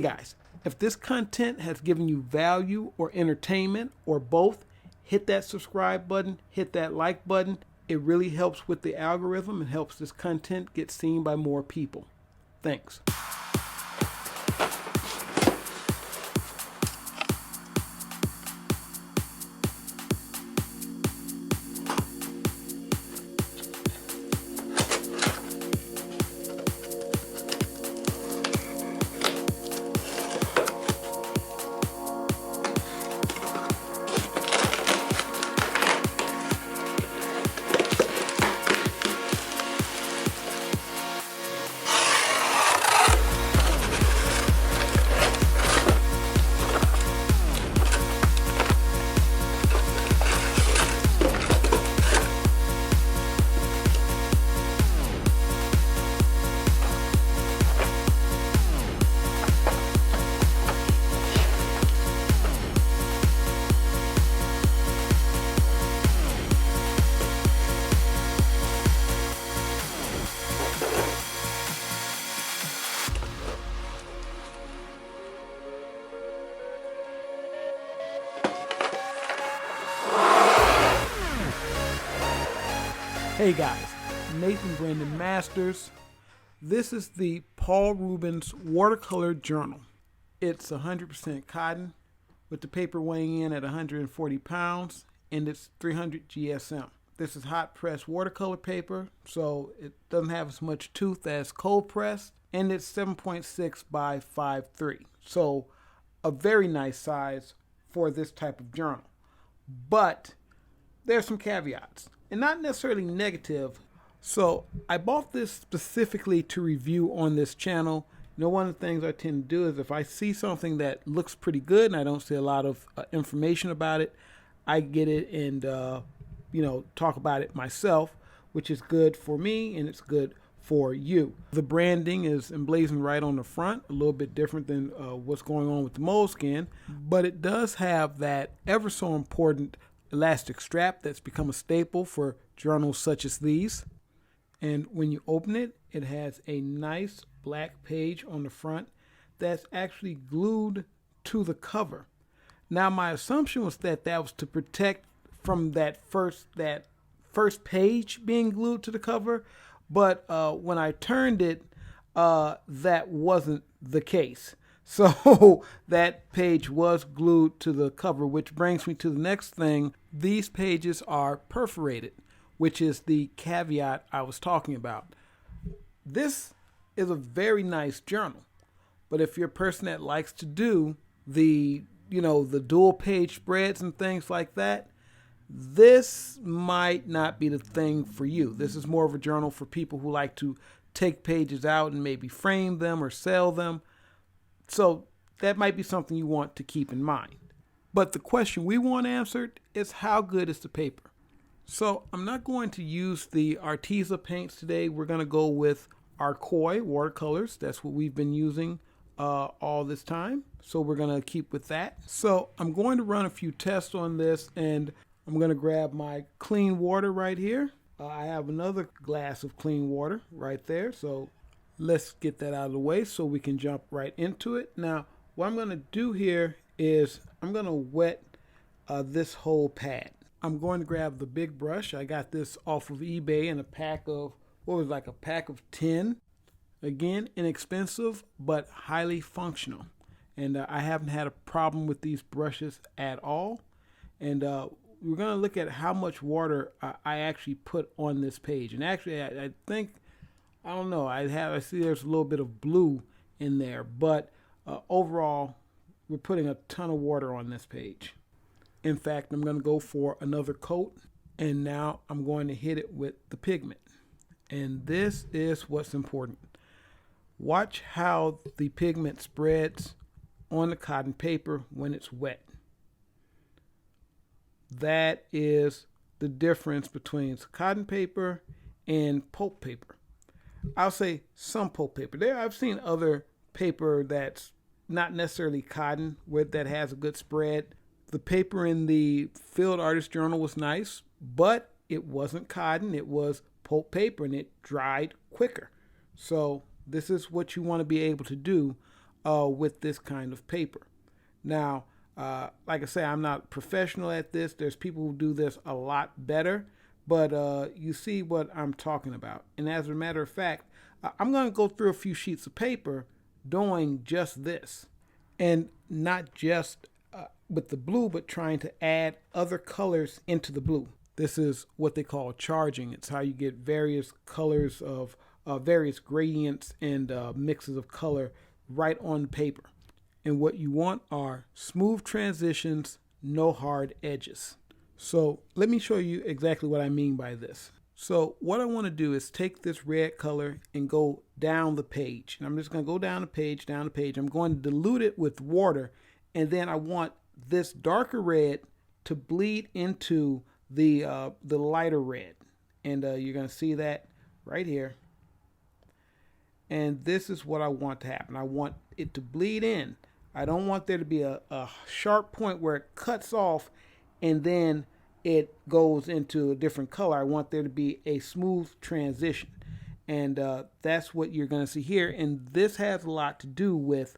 Guys, if this content has given you value or entertainment or both, hit that subscribe button, hit that like button. It really helps with the algorithm and helps this content get seen by more people. Thanks. Hey guys, Nathan Brandon Masters. This is the Paul Rubens Watercolor Journal. It's 100% cotton with the paper weighing in at 140 pounds and it's 300 GSM. This is hot pressed watercolor paper, so it doesn't have as much tooth as cold pressed, and it's 7.6 by 5.3. So a very nice size for this type of journal. But there's some caveats, and not necessarily negative. So I bought this specifically to review on this channel. You know, one of the things I tend to do is if I see something that looks pretty good and I don't see a lot of information about it, I get it and talk about it myself, which is good for me and it's good for you. The branding is emblazoned right on the front, a little bit different than what's going on with the moleskin, but it does have that ever so important elastic strap that's become a staple for journals such as these. And when you open it, it has a nice black page on the front that's actually glued to the cover. Now, my assumption was that was to protect from that first page being glued to the cover, but when I turned it, that wasn't the case. So that page was glued to the cover, which brings me to the next thing. These pages are perforated, which is the caveat I was talking about. This is a very nice journal, but if you're a person that likes to do the dual page spreads and things like that, this might not be the thing for you. This is more of a journal for people who like to take pages out and maybe frame them or sell them. So that might be something you want to keep in mind. But the question we want answered is, how good is the paper? So I'm not going to use the Arteza paints today. We're going to go with Arcoy watercolors. That's what we've been using all this time. So we're going to keep with that. So I'm going to run a few tests on this, and I'm going to grab my clean water right here. I have another glass of clean water right there. So let's get that out of the way so we can jump right into it. Now, what I'm going to do here is I'm going to wet this whole pad. I'm going to grab the big brush. I got this off of eBay in a pack of, a pack of 10. Again, inexpensive, but highly functional. And I haven't had a problem with these brushes at all. And we're going to look at how much water I actually put on this page. And actually, I think, I don't know, I see there's a little bit of blue in there, but overall, we're putting a ton of water on this page. In fact, I'm going to go for another coat, and now I'm going to hit it with the pigment. And this is what's important. Watch how the pigment spreads on the cotton paper when it's wet. That is the difference between cotton paper and pulp paper. I'll say some pulp paper. I've seen other paper that's not necessarily cotton that has a good spread. The paper in the Field Artist Journal was nice, but it wasn't cotton. It was pulp paper, and it dried quicker. So this is what you want to be able to do with this kind of paper. Now, like I say, I'm not professional at this. There's people who do this a lot better, but you see what I'm talking about. And as a matter of fact, I'm going to go through a few sheets of paper doing just this, and not just with the blue, but trying to add other colors into the blue. This is what they call charging. It's how you get various colors of various gradients and mixes of color right on paper. And what you want are smooth transitions, no hard edges. So let me show you exactly what I mean by this. So what I want to do is take this red color and go down the page. And I'm just going to go down the page, down the page. I'm going to dilute it with water. And then I want this darker red to bleed into the lighter red. And you're going to see that right here. And this is what I want to happen. I want it to bleed in. I don't want there to be a sharp point where it cuts off and then it goes into a different color. I want there to be a smooth transition. And that's what you're going to see here. And this has a lot to do with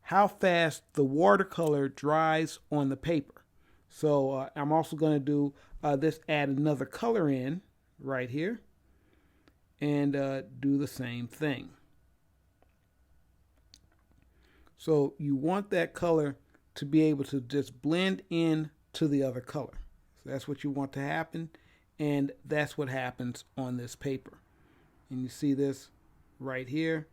how fast the watercolor dries on the paper. So I'm also going to do add another color in right here and do the same thing. So you want that color to be able to just blend in to the other color. So that's what you want to happen, and that's what happens on this paper. And you see this right here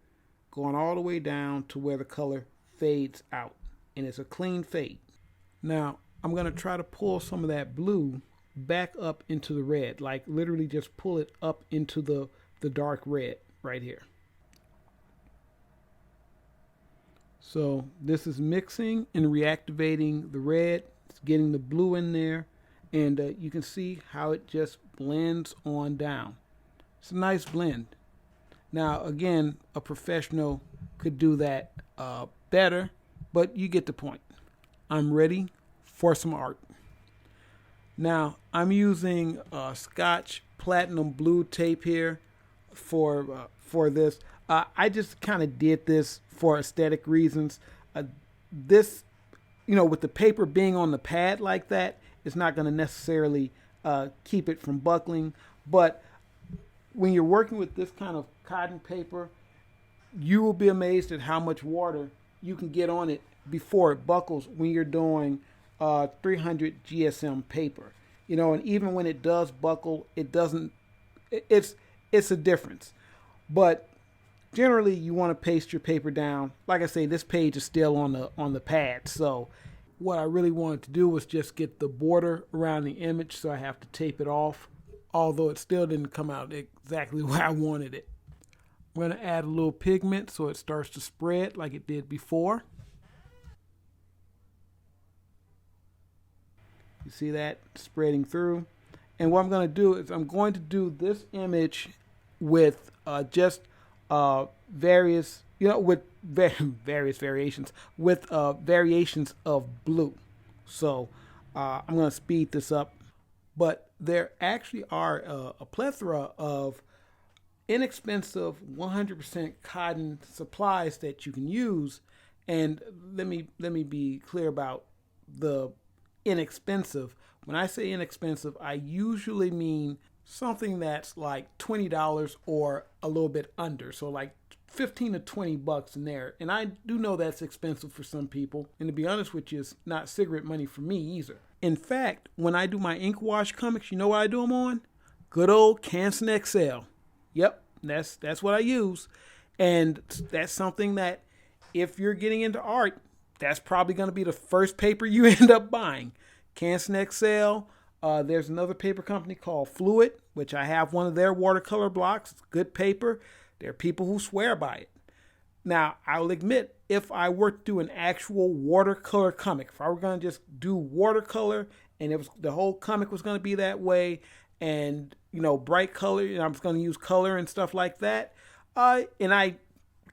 going all the way down to where the color fades out, and it's a clean fade. Now I'm going to try to pull some of that blue back up into the red, like literally just pull it up into the dark red right here. So this is mixing and reactivating the red. It's getting the blue in there, and you can see how it just blends on down. It's a nice blend. Now again, a professional could do that better, but you get the point. I'm ready for some art. Now I'm using Scotch Platinum Blue tape here for this. I just kind of did this for aesthetic reasons. This, with the paper being on the pad like that, it's not going to necessarily keep it from buckling. But when you're working with this kind of cotton paper, you will be amazed at how much water you can get on it before it buckles when you're doing 300 GSM paper. And even when it does buckle, it doesn't. It's a difference, but generally, you want to paste your paper down. Like I say, this page is still on the pad. So what I really wanted to do was just get the border around the image, so I have to tape it off, although it still didn't come out exactly where I wanted it. I'm going to add a little pigment so it starts to spread like it did before. You see that spreading through? And what I'm going to do is I'm going to do this image with just various, with various variations, with variations of blue. So I'm going to speed this up. But there actually are a plethora of inexpensive 100% cotton supplies that you can use. And let me be clear about the inexpensive. When I say inexpensive, I usually mean something that's like $20 or a little bit under. So like 15 to 20 bucks in there. And I do know that's expensive for some people. And to be honest with you, it's not cigarette money for me either. In fact, when I do my ink wash comics, you know what I do them on? Good old Canson XL. Yep, that's what I use. And that's something that if you're getting into art, that's probably going to be the first paper you end up buying. Canson XL. There's another paper company called Fluid, which I have one of their watercolor blocks. It's good paper. There are people who swear by it. Now, I'll admit, if I were to do an actual watercolor comic, if I were going to just do watercolor and the whole comic was going to be that way and, bright color, and I was going to use color and stuff like that, and I,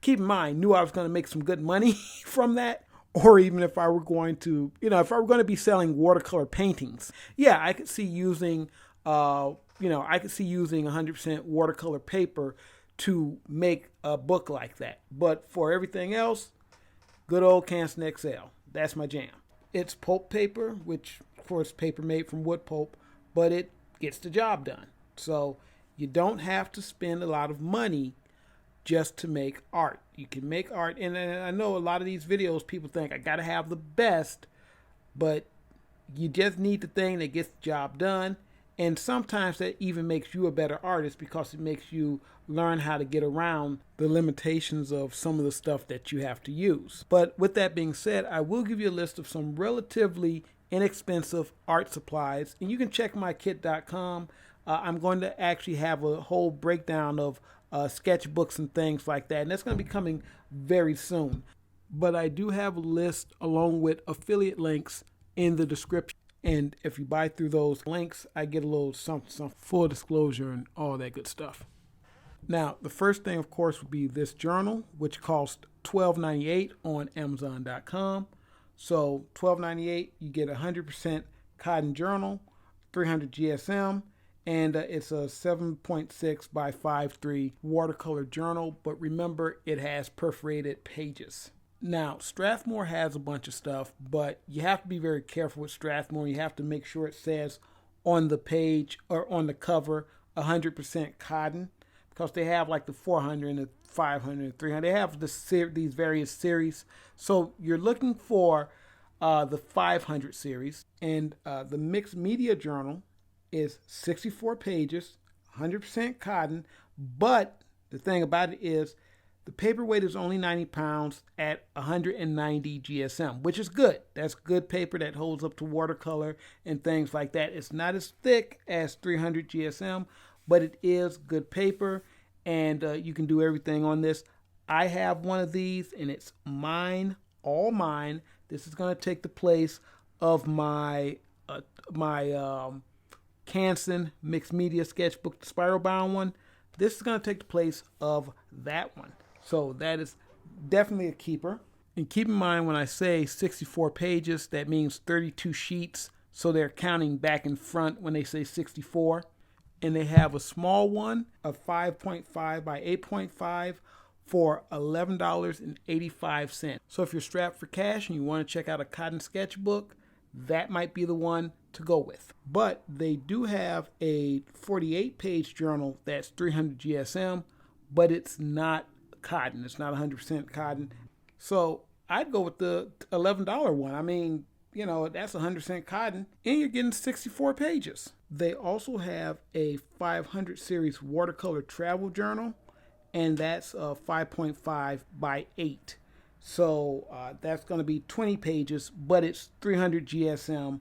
keep in mind, knew I was going to make some good money from that, or even if I were going to, if I were going to be selling watercolor paintings, yeah, I could see using, 100% watercolor paper to make a book like that. But for everything else, Good old Canson XL. That's my jam. It's pulp paper, which of course paper made from wood pulp, but it gets the job done. So you don't have to spend a lot of money just to make art. You can make art, and I know a lot of these videos people think I gotta have the best, but you just need the thing that gets the job done. And sometimes that even makes you a better artist because it makes you learn how to get around the limitations of some of the stuff that you have to use. But with that being said, I will give you a list of some relatively inexpensive art supplies, and you can check mykit.com. I'm going to actually have a whole breakdown of sketchbooks and things like that, and that's going to be coming very soon. But I do have a list along with affiliate links in the description. And if you buy through those links, I get a little something, full disclosure and all that good stuff. Now, the first thing, of course, would be this journal, which costs $12.98 on Amazon.com. So $12.98, you get a 100% cotton journal, 300 GSM, and it's a 7.6 by 5.3 watercolor journal. But remember, it has perforated pages. Now, Strathmore has a bunch of stuff, but you have to be very careful with Strathmore. You have to make sure it says on the page or on the cover 100% cotton, because they have like the 400 and the 500 and 300. They have these various series. So you're looking for the 500 series, and the Mixed Media Journal is 64 pages, 100% cotton, but the thing about it is the paperweight is only 90 pounds at 190 GSM, which is good. That's good paper that holds up to watercolor and things like that. It's not as thick as 300 GSM, but it is good paper, and you can do everything on this. I have one of these, and it's mine, all mine. This is going to take the place of my Canson Mixed Media Sketchbook, the spiral bound one. This is going to take the place of that one. So that is definitely a keeper. And keep in mind, when I say 64 pages, that means 32 sheets. So they're counting back and front when they say 64. And they have a small one of 5.5 by 8.5 for $11.85. So if you're strapped for cash and you want to check out a cotton sketchbook, that might be the one to go with. But they do have a 48-page journal that's 300 GSM, but it's not cotton. It's not 100% cotton. So I'd go with the $11 one. I mean, you know, that's 100% cotton, and you're getting 64 pages. They also have a 500 series watercolor travel journal, and that's 5.5 by 8. So that's going to be 20 pages, but it's 300 GSM,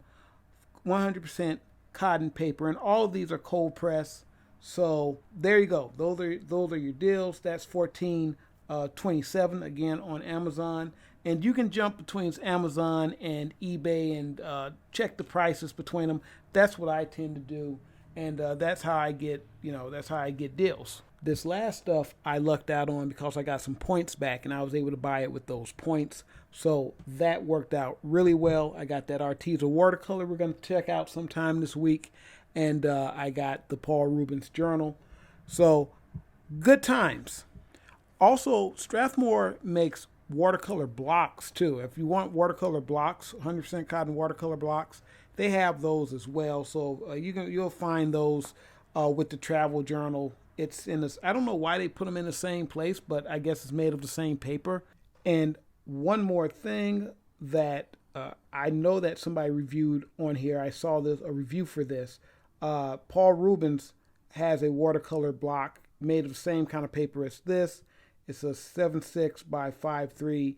100% cotton paper, and all of these are cold press. So there you go. Those are your deals. That's $14.27 again on Amazon, and you can jump between Amazon and eBay and check the prices between them. That's what I tend to do, and that's how I get deals. This last stuff I lucked out on because I got some points back, and I was able to buy it with those points. So that worked out really well. I got that Arteza watercolor we're going to check out sometime this week. And I got the Paul Rubens journal. So good times. Also, Strathmore makes watercolor blocks too. If you want watercolor blocks, 100% cotton watercolor blocks, they have those as well. So you'll find those with the travel journal. It's in this. I don't know why they put them in the same place, but I guess it's made of the same paper. And one more thing that I know that somebody reviewed on here. I saw a review for this. Paul Rubens has a watercolor block made of the same kind of paper as this. It's a 7.6 by 5.3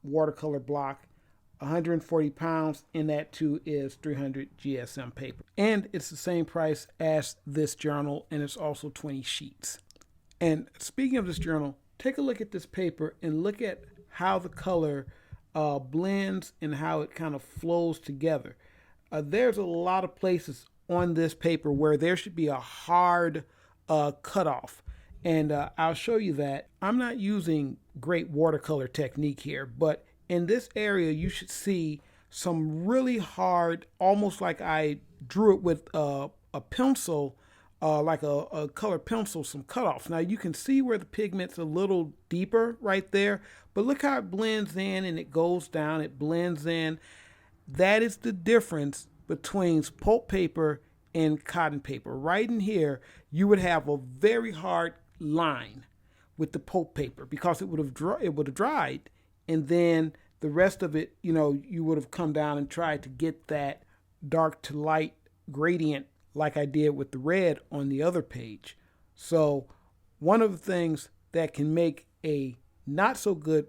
watercolor block, 140 pounds, and that too is 300 GSM paper. And it's the same price as this journal, and it's also 20 sheets. And speaking of this journal, take a look at this paper and look at how the color blends and how it kind of flows together. There's a lot of places on this paper where there should be a hard cutoff, and I'll show you that. I'm not using great watercolor technique here, but in this area you should see some really hard, almost like I drew it with a pencil like a color pencil, some cutoffs. Now you can see where the pigment's a little deeper right there, but look how it blends in and it goes down, it blends in. That is the difference between pulp paper and cotton paper. Right in here, you would have a very hard line with the pulp paper because it would have dried, and then the rest of it, you would have come down and tried to get that dark to light gradient like I did with the red on the other page. So one of the things that can make a not so good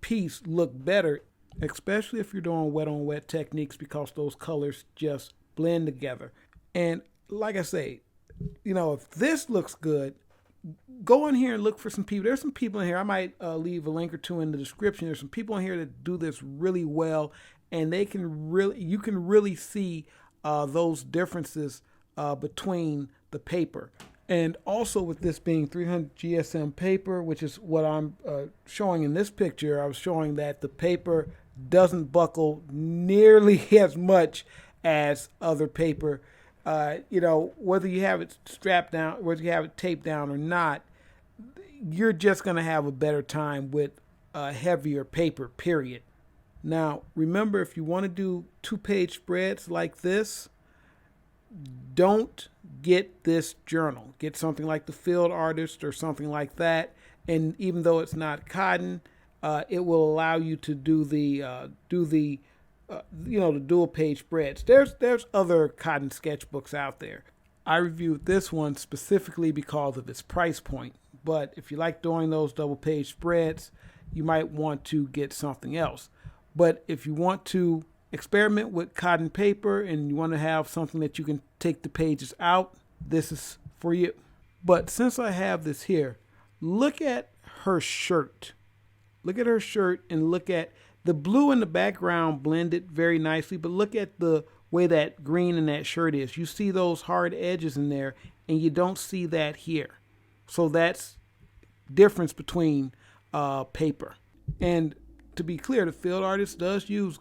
piece look better, especially if you're doing wet on wet techniques, because those colors just blend together. And like I say, if this looks good, go in here and look for some people. There's some people in here. I might leave a link or two in the description. There's some people in here that do this really well, and you can really see those differences between the paper. And also with this being 300 GSM paper, which is what I'm showing in this picture, I was showing that the paper doesn't buckle nearly as much as other paper. Whether you have it strapped down, whether you have it taped down or not, you're just going to have a better time with heavier paper, period. Now, remember, if you want to do 2-page spreads like this, don't get this journal. Get something like the Field Artist or something like that. And even though it's not cotton, it will allow you to do the dual page spreads. There's other cotton sketchbooks out there. I reviewed this one specifically because of its price point. But if you like doing those double page spreads, you might want to get something else. But if you want to experiment with cotton paper and you want to have something that you can take the pages out, this is for you. But since I have this here, look at her shirt. Look at her shirt and look at the blue in the background blended very nicely, but look at the way that green in that shirt is. You see those hard edges in there, and you don't see that here. So that's difference between paper. And to be clear, the Field Artist does use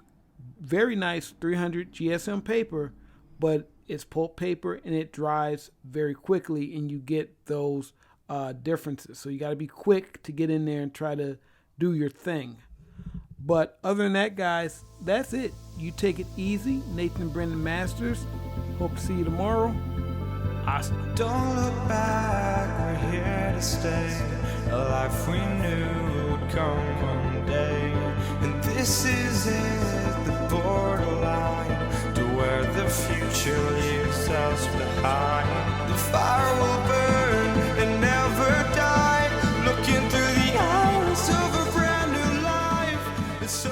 very nice 300 GSM paper, but it's pulp paper and it dries very quickly, and you get those differences. So you got to be quick to get in there and try to do your thing. But other than that, guys, that's it. You take it easy. Nathan and Brendan Masters. Hope to see you tomorrow. Awesome. Don't look back, we're here to stay. A life we knew would come one day. And this is it, the borderline to where the future leaves us behind. The fire will burn and never die. Looking through the eyes of a brand new life. It's so